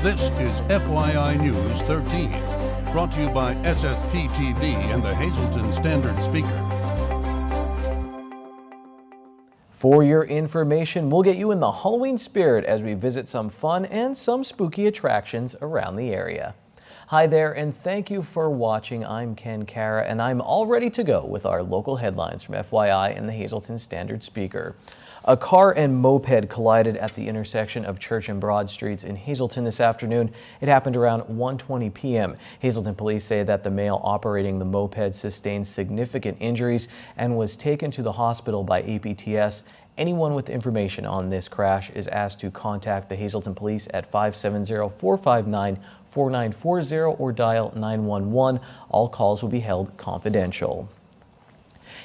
This is FYI News 13, brought to you by SSPTV and the Hazleton Standard Speaker. For your information, we'll get you in the Halloween spirit as we visit some fun and some spooky attractions around the area. Hi there, and thank you for watching. I'm Ken Kara, and I'm all ready to go with our local headlines from FYI and the Hazleton Standard Speaker. A car and moped collided at the intersection of Church and Broad Streets in Hazleton this afternoon. It happened around 1:20 p.m. Hazleton police say that the male operating the moped sustained significant injuries and was taken to the hospital by APTS. Anyone with information on this crash is asked to contact the Hazleton police at 570-459-4940 or dial 911. All calls will be held confidential.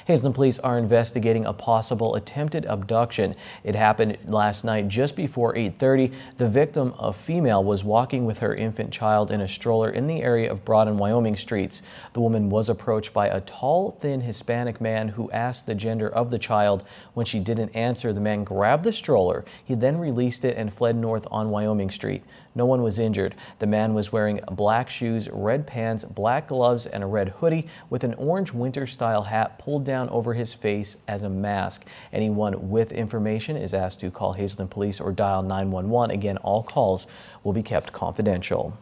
Hazleton police are investigating a possible attempted abduction. It happened last night just before 8:30. The victim, a female, was walking with her infant child in a stroller in the area of Broad and Wyoming streets. The woman was approached by a tall, thin Hispanic man who asked the gender of the child. When she didn't answer, the man grabbed the stroller. He then released it and fled north on Wyoming Street. No one was injured. The man was wearing black shoes, red pants, black gloves, and a red hoodie with an orange winter-style hat pulled down over his face as a mask. Anyone with information is asked to call Hazleton Police or dial 911. Again, all calls will be kept confidential.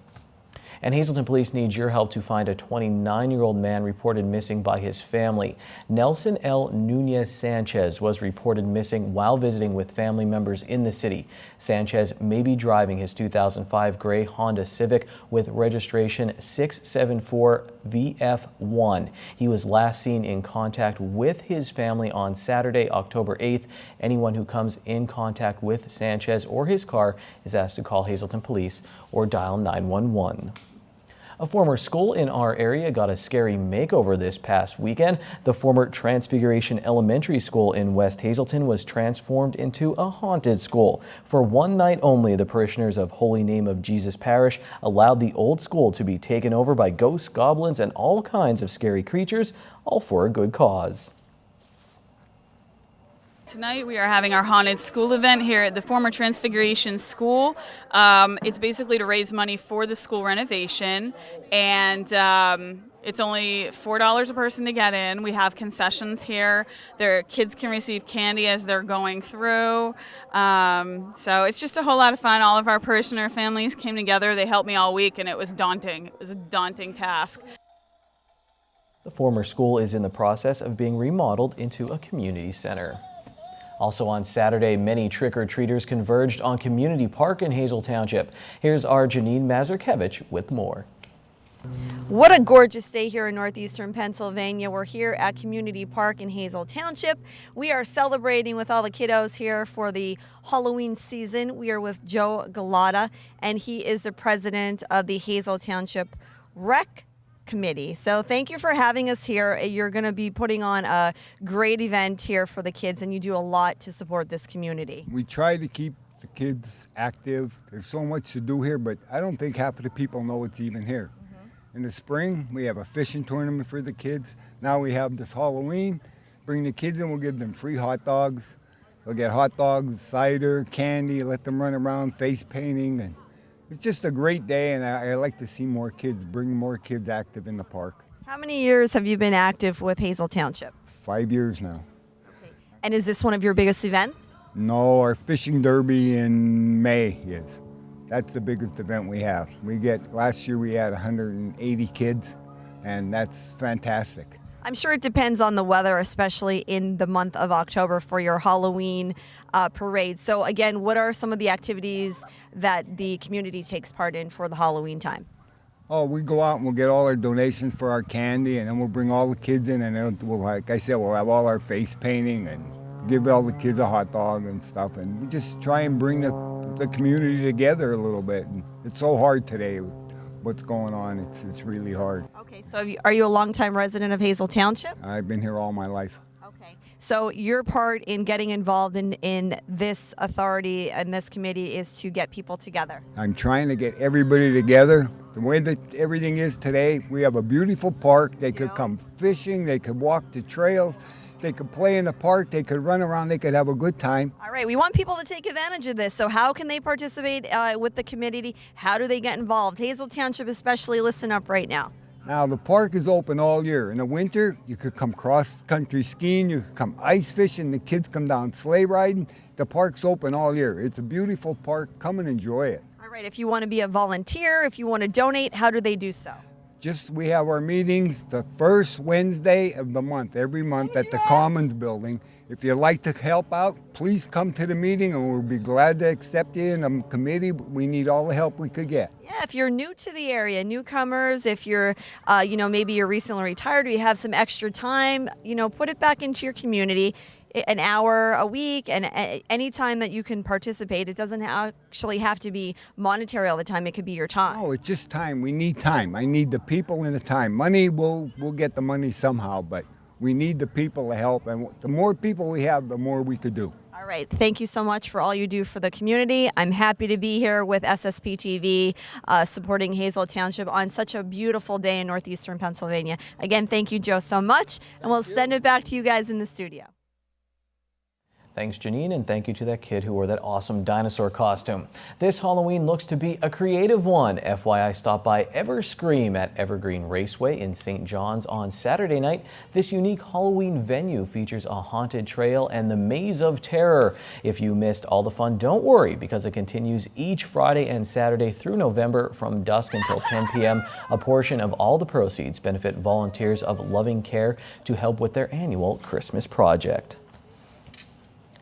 And Hazleton Police needs your help to find a 29-year-old man reported missing by his family. Nelson L. Nunez Sanchez was reported missing while visiting with family members in the city. Sanchez may be driving his 2005 gray Honda Civic with registration 674VF1. He was last seen in contact with his family on Saturday, October 8th. Anyone who comes in contact with Sanchez or his car is asked to call Hazleton Police or dial 911. A former school in our area got a scary makeover this past weekend. The former Transfiguration Elementary School in West Hazleton was transformed into a haunted school. For one night only, the parishioners of Holy Name of Jesus Parish allowed the old school to be taken over by ghosts, goblins, and all kinds of scary creatures, all for a good cause. Tonight we are having our haunted school event here at the former Transfiguration School. It's basically to raise money for the school renovation, and it's only $4 a person to get in. We have concessions here. Their kids can receive candy as they're going through. So it's just a whole lot of fun. All of our parishioner families came together. They helped me all week, and it was daunting. It was a daunting task. The former school is in the process of being remodeled into a community center. Also on Saturday, many trick-or-treaters converged on Community Park in Hazel Township. Here's our Janine Mazurkevich with more. What a gorgeous day here in northeastern Pennsylvania. We're here at Community Park in Hazel Township. We are celebrating with all the kiddos here for the Halloween season. We are with Joe Galata, and he is the president of the Hazel Township Rec Committee. So thank you for having us here. You're going to be putting on a great event here for the kids, and you do a lot to support this community. We try to keep the kids active. There's so much to do here, but I don't think half of the people know it's even here. In the spring, we have a fishing tournament for the kids. Now we have this Halloween. Bring the kids in, we'll give them free hot dogs. They'll get hot dogs, cider, candy, let them run around face painting, and it's just a great day, and I like to see more kids, bring more kids active in the park. How many years have you been active with Hazel Township? 5 years now. Okay. And is this one of your biggest events? No, our fishing derby in May is. That's the biggest event we have. Last year we had 180 kids, and that's fantastic. I'm sure it depends on the weather, especially in the month of October for your Halloween parade. So again, what are some of the activities that the community takes part in for the Halloween time? Oh, we go out and we'll get all our donations for our candy, and then we'll bring all the kids in, and we'll, like I said, we'll have all our face painting and give all the kids a hot dog and stuff, and we just try and bring the community together a little bit. And it's so hard today. What's going on, it's really hard. Okay, so are you a longtime resident of Hazel Township? I've been here all my life. Okay, so your part in getting involved in this authority and this committee is to get people together. I'm trying to get everybody together. The way that everything is today, we have a beautiful park. They could come fishing, they could walk the trails. They could play in the park, they could run around, they could have a good time. All right, we want people to take advantage of this. So how can they participate with the community? How do they get involved? Hazel Township especially, listen up right now. Now, the park is open all year. In the winter, you could come cross-country skiing, you could come ice fishing, the kids come down sleigh riding. The park's open all year. It's a beautiful park. Come and enjoy it. All right, if you want to be a volunteer, if you want to donate, how do they do so? We have our meetings the first Wednesday of the month, every month at the Commons building. If you'd like to help out, please come to the meeting and we'll be glad to accept you in the committee. We need all the help we could get. Yeah, if you're new to the area, newcomers, if you're, maybe you're recently retired or you have some extra time, put it back into your community. An hour a week, and any time that you can participate. It doesn't actually have to be monetary all the time. It could be your time. Oh, it's just time. We need time. I need the people and the time. Money, we'll get the money somehow, but we need the people to help. And the more people we have, the more we could do. All right. Thank you so much for all you do for the community. I'm happy to be here with SSPTV supporting Hazel Township on such a beautiful day in northeastern Pennsylvania. Again, thank you, Joe, so much. And we'll send it back to you guys in the studio. Thanks, Janine, and thank you to that kid who wore that awesome dinosaur costume. This Halloween looks to be a creative one. FYI, stop by Everscream at Evergreen Raceway in St. John's on Saturday night. This unique Halloween venue features a haunted trail and the Maze of Terror. If you missed all the fun, don't worry, because it continues each Friday and Saturday through November from dusk until 10 p.m. A portion of all the proceeds benefit volunteers of Loving Care to help with their annual Christmas project.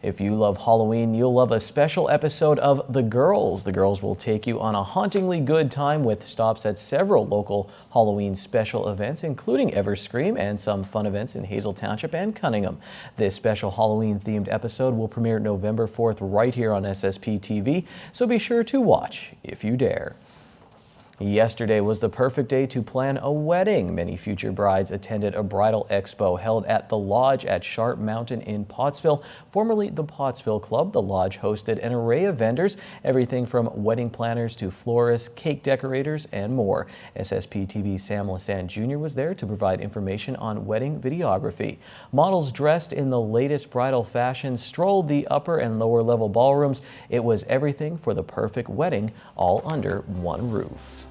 If you love Halloween, you'll love a special episode of The Girls. The Girls will take you on a hauntingly good time with stops at several local Halloween special events, including Everscream and some fun events in Hazel Township and Cunningham. This special Halloween-themed episode will premiere November 4th right here on SSPTV, so be sure to watch if you dare. Yesterday was the perfect day to plan a wedding. Many future brides attended a bridal expo held at the Lodge at Sharp Mountain in Pottsville, formerly the Pottsville Club. The Lodge hosted an array of vendors, everything from wedding planners to florists, cake decorators, and more. SSPTV's Sam Lassant Jr. was there to provide information on wedding videography. Models dressed in the latest bridal fashion strolled the upper and lower level ballrooms. It was everything for the perfect wedding, all under one roof.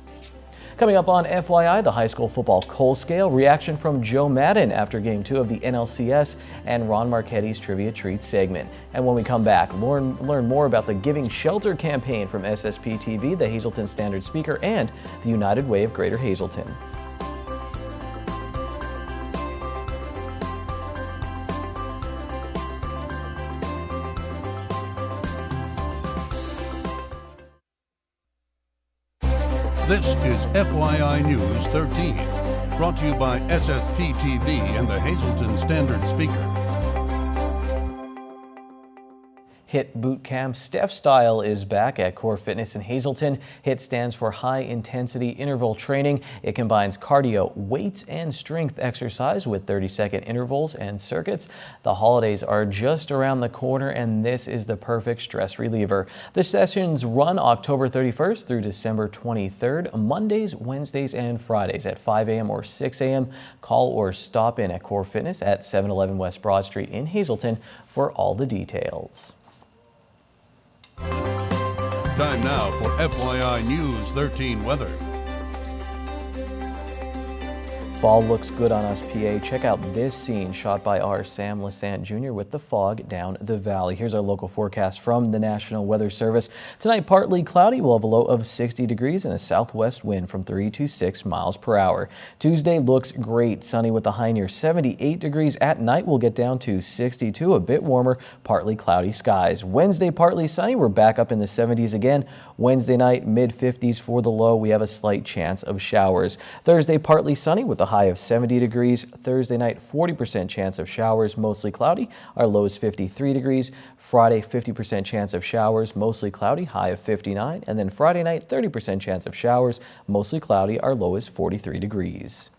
Coming up on FYI, the high school football Kohl Scale, reaction from Joe Madden after Game 2 of the NLCS, and Ron Marchetti's Trivia Treat segment. And when we come back, learn more about the Giving Shelter campaign from SSPTV, the Hazleton Standard Speaker, and the United Way of Greater Hazleton. This is FYI News 13, brought to you by SSPTV and the Hazleton Standard Speaker. HIT boot camp Steph Style is back at Core Fitness in Hazleton. HIT stands for High Intensity Interval Training. It combines cardio, weights, and strength exercise with 30-second intervals and circuits. The holidays are just around the corner, and this is the perfect stress reliever. The sessions run October 31st through December 23rd, Mondays, Wednesdays, and Fridays at 5 a.m. or 6 a.m. Call or stop in at Core Fitness at 711 West Broad Street in Hazleton for all the details. Time now for FYI News 13 weather. Fall looks good on us, PA. Check out this scene shot by our Sam Lassant Jr. with the fog down the valley. Here's our local forecast from the National Weather Service. Tonight, partly cloudy. We'll have a low of 60 degrees and a southwest wind from 3 to 6 miles per hour. Tuesday looks great. Sunny with a high near 78 degrees. At night, we'll get down to 62, a bit warmer, partly cloudy skies. Wednesday, partly sunny. We're back up in the 70s again. Wednesday night, mid-50s for the low. We have a slight chance of showers. Thursday, partly sunny with a high of 70 degrees. Thursday night, 40% chance of showers, mostly cloudy. Our low is 53 degrees. Friday, 50% chance of showers, mostly cloudy, high of 59. And then Friday night, 30% chance of showers, mostly cloudy. Our low is 43 degrees.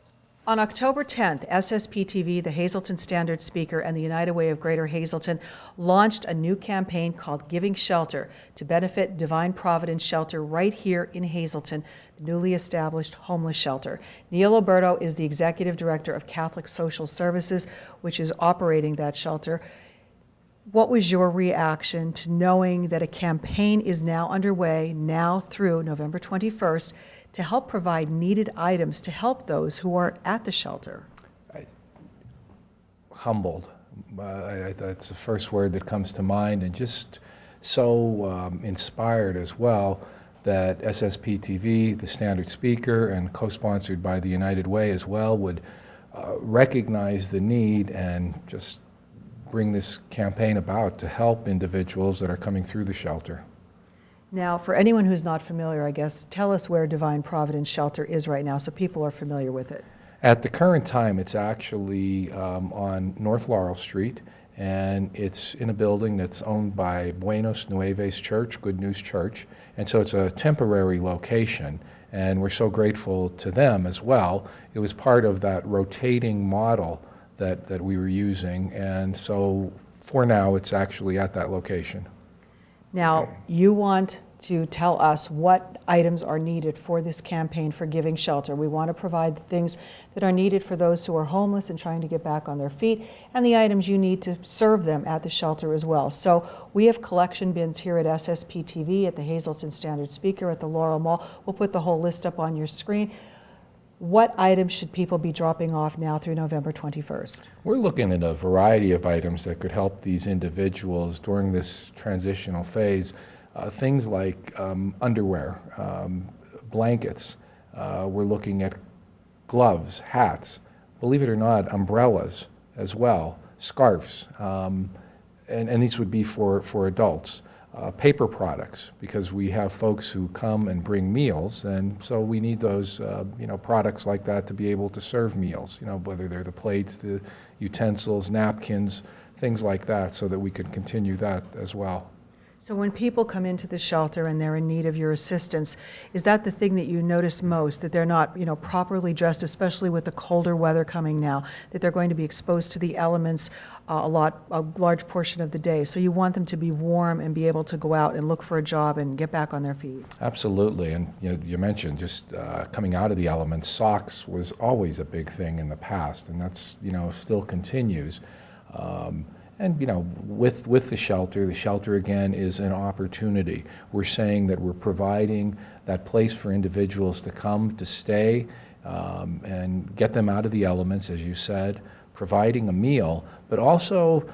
On October 10th, SSPTV, the Hazleton Standard Speaker, and the United Way of Greater Hazleton launched a new campaign called Giving Shelter to benefit Divine Providence Shelter right here in Hazleton, the newly established homeless shelter. Neil Alberto is the Executive Director of Catholic Social Services, which is operating that shelter. What was your reaction to knowing that a campaign is now underway, now through November 21st, to help provide needed items to help those who are at the shelter? Humbled. That's the first word that comes to mind, and just so inspired as well that SSPTV, the Standard Speaker, and co-sponsored by the United Way as well, would recognize the need and just bring this campaign about to help individuals that are coming through the shelter. Now, for anyone who's not familiar, I guess, tell us where Divine Providence Shelter is right now so people are familiar with it. At the current time, it's actually on North Laurel Street, and it's in a building that's owned by Buenos Nueves Church, Good News Church, and so it's a temporary location, and we're so grateful to them as well. It was part of that rotating model that we were using, and so for now, it's actually at that location. Now, you want to tell us what items are needed for this campaign for Giving Shelter. We want to provide the things that are needed for those who are homeless and trying to get back on their feet, and the items you need to serve them at the shelter as well. So we have collection bins here at SSPTV, at the Hazleton Standard Speaker, at the Laurel Mall. We'll put the whole list up on your screen. What items should people be dropping off now through November 21st? We're looking at a variety of items that could help these individuals during this transitional phase. Things like underwear, blankets. We're looking at gloves, hats, believe it or not, umbrellas as well, scarves, and these would be for adults. Paper products, because we have folks who come and bring meals, and so we need those products like that to be able to serve meals, whether they're the plates, the utensils, napkins, things like that, so that we can continue that as well. So when people come into the shelter and they're in need of your assistance, is that the thing that you notice most, that they're not, properly dressed, especially with the colder weather coming now, that they're going to be exposed to the elements a large portion of the day? So you want them to be warm and be able to go out and look for a job and get back on their feet. Absolutely, and you mentioned just coming out of the elements. Socks was always a big thing in the past, and that's still continues. And with the shelter again is an opportunity. We're saying that we're providing that place for individuals to come, to stay, and get them out of the elements, as you said, providing a meal, but also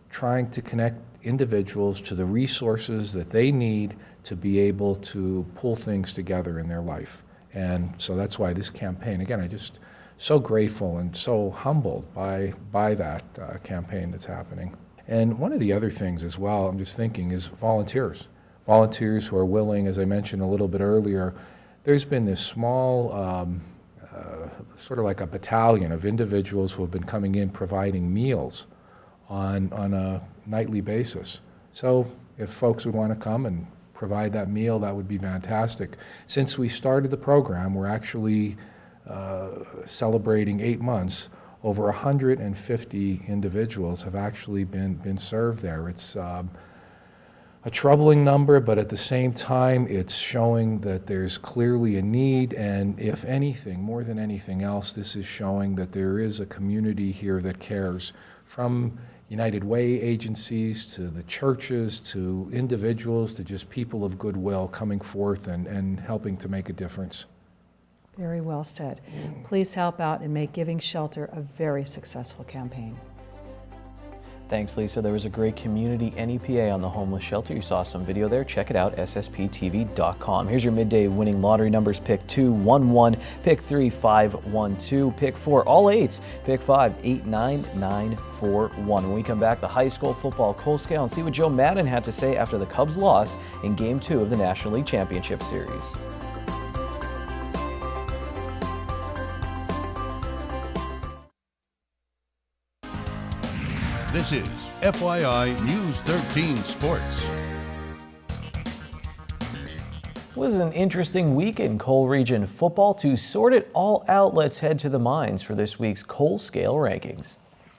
trying to connect individuals to the resources that they need to be able to pull things together in their life. And so that's why this campaign, again, I just so grateful and so humbled by that campaign that's happening. And one of the other things as well, I'm just thinking, is volunteers. Volunteers who are willing, as I mentioned a little bit earlier. There's been this small, sort of like a battalion of individuals who have been coming in providing meals on a nightly basis. So if folks would want to come and provide that meal, that would be fantastic. Since we started the program, we're actually celebrating 8 months. Over 150 individuals have actually been served there. It's a troubling number, but at the same time, it's showing that there's clearly a need, and if anything, more than anything else, this is showing that there is a community here that cares, from United Way agencies to the churches to individuals to just people of goodwill coming forth and helping to make a difference. Very well said. Please help out and make Giving Shelter a very successful campaign. Thanks, Lisa. There was a great community NEPA on the homeless shelter. You saw some video there. Check it out, ssptv.com. Here's your midday winning lottery numbers. Pick 2, 1, 1. Pick 3, 5, 1, 2. Pick 4, all 8s. Pick 5, 8, 9, 9, 4, 1. When we come back, the high school football Coal Scale, and see what Joe Madden had to say after the Cubs loss in Game 2 of the National League Championship Series. This is FYI News 13 Sports. It was an interesting week in Coal Region football. To sort it all out, let's head to the mines for this week's Coal Scale rankings.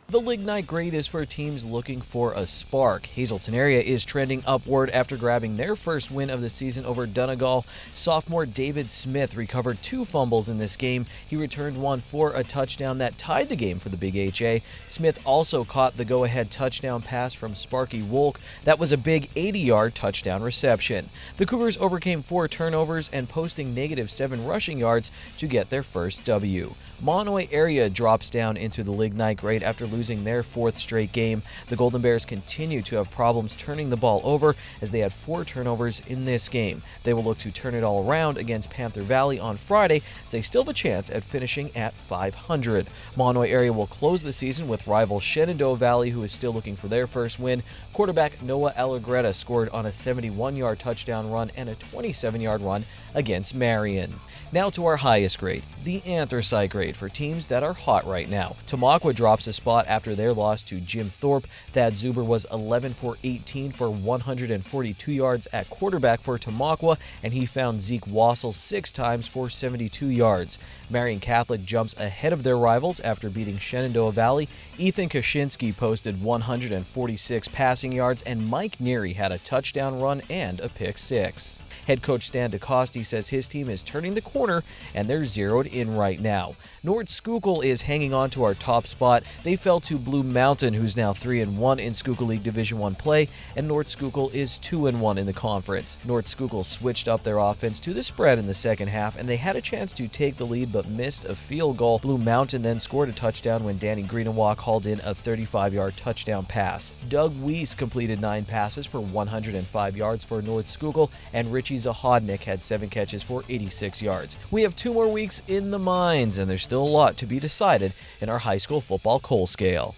The lignite grade is for teams looking for a spark. Hazleton area is trending upward after grabbing their first win of the season over Donegal. Sophomore David Smith recovered 2 fumbles in this game. He returned one for a touchdown that tied the game for the Big HA. Smith also caught the go-ahead touchdown pass from Sparky Wolk. That was a big 80-yard touchdown reception. The Cougars overcame 4 turnovers and posting -7 rushing yards to get their first W. Monoy area drops down into the lignite grade after losing their 4th straight game. The Golden Bears continue to have problems turning the ball over as they had 4 turnovers in this game. They will look to turn it all around against Panther Valley on Friday as they still have a chance at finishing at 500. Monoy area will close the season with rival Shenandoah Valley, who is still looking for their first win. Quarterback Noah Allegretta scored on a 71-yard touchdown run and a 27-yard run against Marion. Now to our highest grade, the anthracite grade for teams that are hot right now. Tamaqua drops a spot after their loss to Jim Thorpe. Thad Zuber was 11 for 18 for 142 yards at quarterback for Tamaqua, and he found Zeke Wassel 6 times for 72 yards. Marion Catholic jumps ahead of their rivals after beating Shenandoah Valley. Ethan Kaczynski posted 146 passing yards, and Mike Neary had a touchdown run and a pick 6. Head coach Stan DeCoste says his team is turning the corner and they're zeroed in right now. Nord Schuylkill is hanging on to our top spot. They fell to Blue Mountain, who's now 3-1 in Schuylkill League Division I play, and Nord Schuylkill is 2-1 in the conference. Nord Schuylkill switched up their offense to the spread in the second half, and they had a chance to take the lead but missed a field goal. Blue Mountain then scored a touchdown when Danny Greenawalk hauled in a 35-yard touchdown pass. Doug Weiss completed 9 passes for 105 yards for Nord Schuylkill, and Richie Zahodnik had 7 catches for 86 yards. We have 2 more weeks in the mines, and there's still a lot to be decided in our high school football coal scale.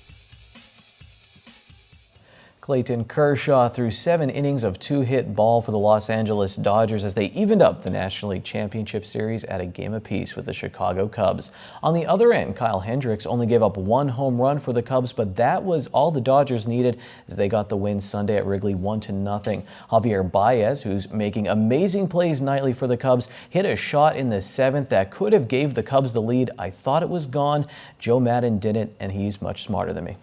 Clayton Kershaw threw 7 innings of 2-hit ball for the Los Angeles Dodgers as they evened up the National League Championship Series at a game apiece with the Chicago Cubs. On the other end, Kyle Hendricks only gave up 1 home run for the Cubs, but that was all the Dodgers needed as they got the win Sunday at Wrigley 1-0. Javier Baez, who's making amazing plays nightly for the Cubs, hit a shot in the 7th that could have gave the Cubs the lead. I thought it was gone. Joe Madden didn't, and he's much smarter than me.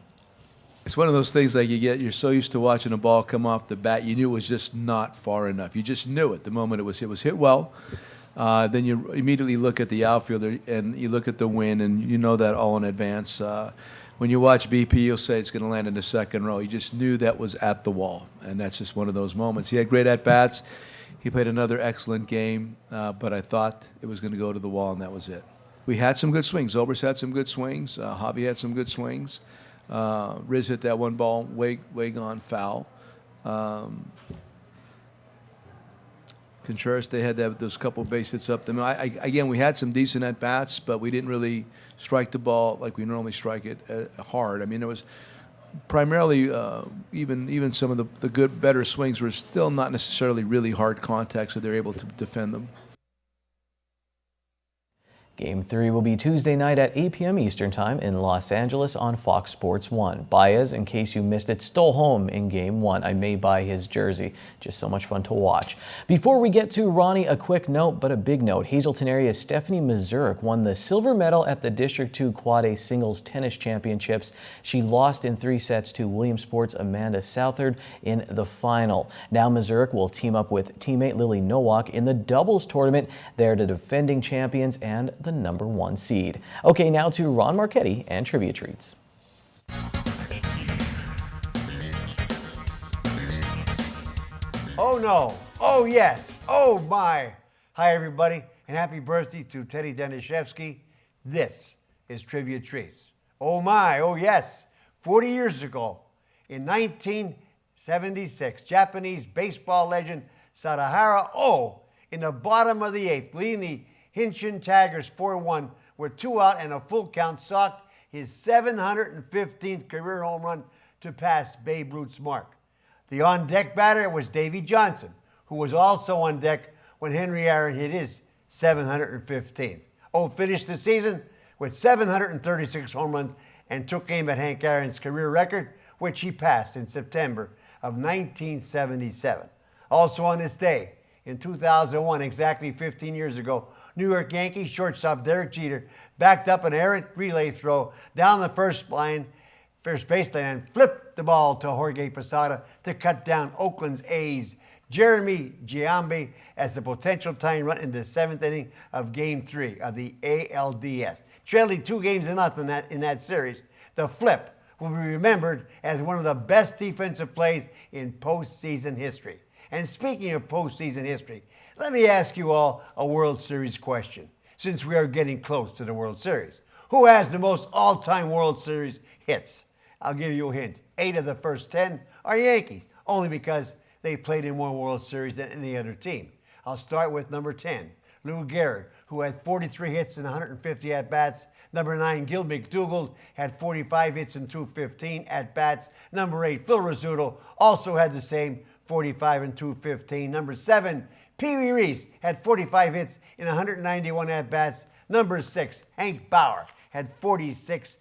It's one of those things like you're so used to watching a ball come off the bat, you knew it was just not far enough. You just knew it the moment it was hit well. Then you immediately look at the outfielder and you look at the wind, and you know that all in advance. When you watch BP, you'll say it's going to land in the second row. You just knew that was at the wall, and that's just one of those moments. He had great at-bats. He played another excellent game, but I thought it was going to go to the wall, and that was it. We had some good swings. Obers had some good swings. Javi had some good swings. Riz hit that one ball way gone foul. Contreras, they had those couple base hits up them. Again, we had some decent at bats, but we didn't really strike the ball like we normally strike it hard. I mean, it was primarily even some of the good, better swings were still not necessarily really hard contact, so they're able to defend them. Game 3 will be Tuesday night at 8 p.m. Eastern Time in Los Angeles on Fox Sports 1. Baez, in case you missed it, stole home in Game 1. I may buy his jersey. Just so much fun to watch. Before we get to Ronnie, a quick note, but a big note. Hazleton area Stephanie Mazurek won the silver medal at the District 2 Quad A Singles Tennis Championships. She lost in 3 sets to Williamsport's Amanda Southard in the final. Now Mazurek will team up with teammate Lily Nowak in the doubles tournament. They're the defending champions and the number 1 seed. Okay, now to Ron Marchetti and Trivia Treats. Oh no, oh yes, oh my. Hi everybody, and happy birthday to Teddy Deniszewski. This is Trivia Treats. Oh my, oh yes, 40 years ago, in 1976, Japanese baseball legend Sadahara Oh, in the bottom of the 8th, leading the Hinchin Tigers 4-1 with 2 out and a full count, socked his 715th career home run to pass Babe Ruth's mark. The on-deck batter was Davey Johnson, who was also on deck when Henry Aaron hit his 715th. Oh finished the season with 736 home runs and took aim at Hank Aaron's career record, which he passed in September of 1977. Also on this day, in 2001, exactly 15 years ago, New York Yankees shortstop Derek Jeter backed up an errant relay throw down the first baseline and flipped the ball to Jorge Posada to cut down Oakland's A's Jeremy Giambi as the potential tying run in the 7th inning of Game 3 of the ALDS. Trailing 2-0 in that series, the flip will be remembered as one of the best defensive plays in postseason history. And speaking of postseason history, let me ask you all a World Series question, since we are getting close to the World Series. Who has the most all-time World Series hits? I'll give you a hint. 8 of the first 10 are Yankees, only because they played in more World Series than any other team. I'll start with number 10, Lou Gehrig, who had 43 hits and 150 at-bats. Number 9, Gil McDougald, had 45 hits and 215 at-bats. Number 8, Phil Rizzuto, also had the same 45 and 215. Number 7, Pee Wee Reese, had 45 hits in 191 at-bats. Number 6, Hank Bauer, had 46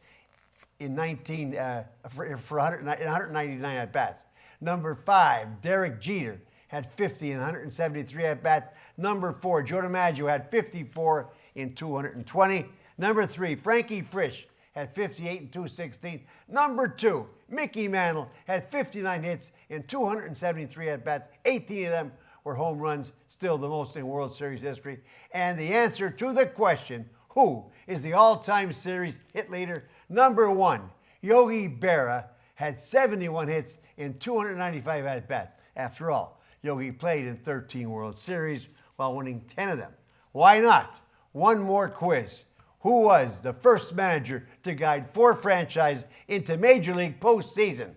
in 199 at-bats. Number 5, Derek Jeter, had 50 in 173 at-bats. Number 4, Joe DiMaggio, had 54 in 220. Number 3, Frankie Frisch, had 58 in 216. Number 2, Mickey Mantle, had 59 hits in 273 at-bats. 18 of them were home runs, still the most in World Series history. And the answer to the question, who is the all-time series hit leader? Number 1, Yogi Berra, had 71 hits in 295 at-bats. After all, Yogi played in 13 World Series while winning 10 of them. Why not? One more quiz. Who was the first manager to guide 4 franchises into Major League postseason?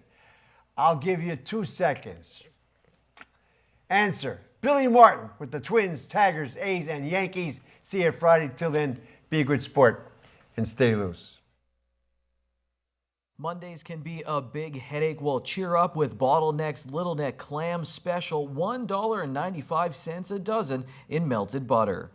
I'll give you 2 seconds. Answer, Billy Martin with the Twins, Tigers, A's, and Yankees. See you Friday. Till then, be a good sport and stay loose. Mondays can be a big headache. Well, cheer up with Bottleneck's Little Neck Clam Special, $1.95 a dozen in melted butter.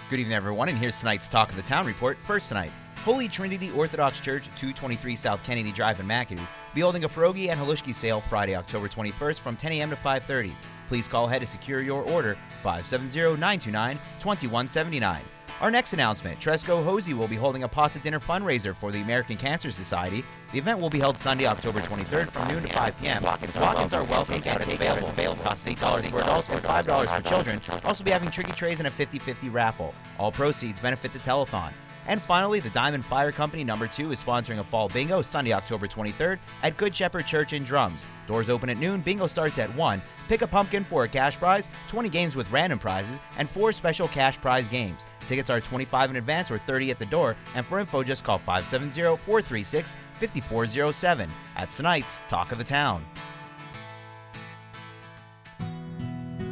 Good evening, everyone, and here's tonight's Talk of the Town report. First tonight, Holy Trinity Orthodox Church, 223 South Kennedy Drive in McAdoo, be holding a pierogi and halushki sale Friday, October 21st from 10 a.m. to 5:30. Please call ahead to secure your order, 570-929-2179. Our next announcement, Tresco Hosey will be holding a pasta dinner fundraiser for the American Cancer Society. The event will be held Sunday, October 23rd from noon to 5 p.m. Walk-ins are welcome. Takeout is available. Costs $8 for adults and $5 for children. Also be having tricky trays and a 50-50 raffle. All proceeds benefit the telethon. And finally, the Diamond Fire Company No. 2 is sponsoring a fall bingo Sunday, October 23rd at Good Shepherd Church in Drums. Doors open at noon, bingo starts at 1. Pick a pumpkin for a cash prize, 20 games with random prizes, and 4 special cash prize games. Tickets are $25 in advance or $30 at the door, and for info just call 570-436-5407. That's tonight's Talk of the Town.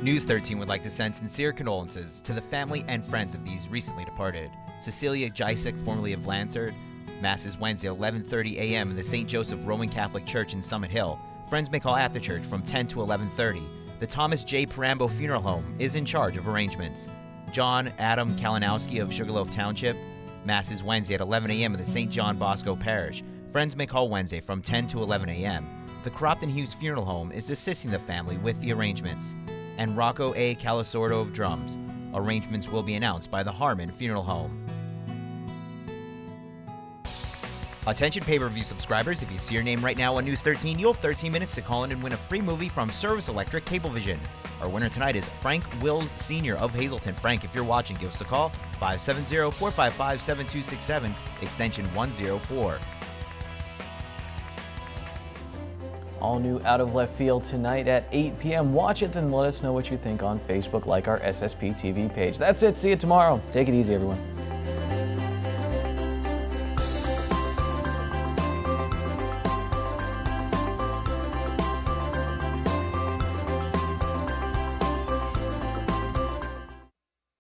News 13 would like to send sincere condolences to the family and friends of these recently departed. Cecilia Jicic, formerly of Lansard. Mass is Wednesday, 11:30 a.m. in the St. Joseph Roman Catholic Church in Summit Hill. Friends may call after church from 10 to 11:30. The Thomas J. Parambo Funeral Home is in charge of arrangements. John Adam Kalinowski of Sugarloaf Township. Mass is Wednesday at 11 a.m. in the St. John Bosco Parish. Friends may call Wednesday from 10 to 11 a.m. The Cropton Hughes Funeral Home is assisting the family with the arrangements. And Rocco A. Calisordo of Drums. Arrangements will be announced by the Harmon Funeral Home. Attention pay-per-view subscribers, if you see your name right now on News 13, you'll have 13 minutes to call in and win a free movie from Service Electric Cablevision. Our winner tonight is Frank Wills Sr. of Hazleton. Frank, if you're watching, give us a call, 570-455-7267, extension 104. All new Out of Left Field tonight at 8 p.m. Watch it, then let us know what you think on Facebook, like our SSPTV page. That's it. See you tomorrow. Take it easy, everyone.